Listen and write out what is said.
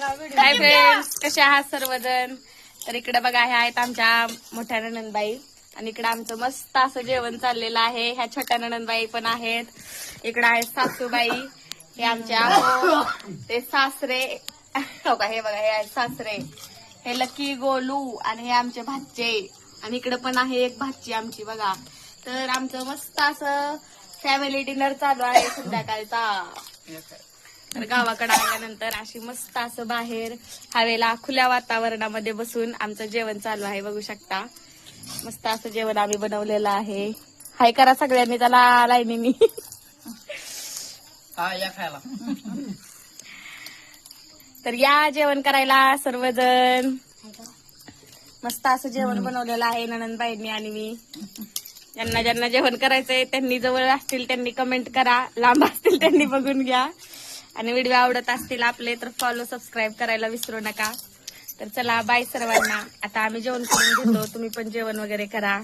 Hi friends, कसे आहात सर्वजण? तर इकडे बघा, ह्या आहेत आमच्या मोठ्या नणंदबाई आणि इकडे आमचं मस्त असं जेवण चाललेलं आहे. ह्या छोट्या नणंदबाई पण आहेत. इकडे आहेत सासूबाई, हे आमच्या ते सासरे. हो का, हे बघा, हे आहेत सासरे, हे लकी गोलू आणि हे आमचे भाचे. आणि इकडे पण आहे एक भाची आमची बघा. तर आमचं मस्त असं फॅमिली डिनर चालू आहे संध्याकाळचा. तर गावाकडे आल्यानंतर अशी मस्त असं बाहेर हवेला खुल्या वातावरणामध्ये बसून आमचं जेवण चालू आहे. बघू शकता, मस्त असं जेवण आम्ही बनवलेलं आहे. हाय करा सगळ्यांनी त्याला लाईनीनी. तर या जेवण करायला सर्वजण. मस्त असं जेवण बनवलेलं आहे नणंदबाईंनी आणि मी. ज्यांना ज्यांना जेवण करायचंय त्यांनी जवळ असतील त्यांनी कमेंट करा, लांब असतील त्यांनी बघून घ्या. आणि व्हिडिओ आवडत असतील आपले तर फॉलो सबस्क्राईब करायला विसरू नका. तर चला, बाय सर्वांना. आता आम्ही जेवण करून घेतो, तुम्ही पण जेवण वगैरे करा.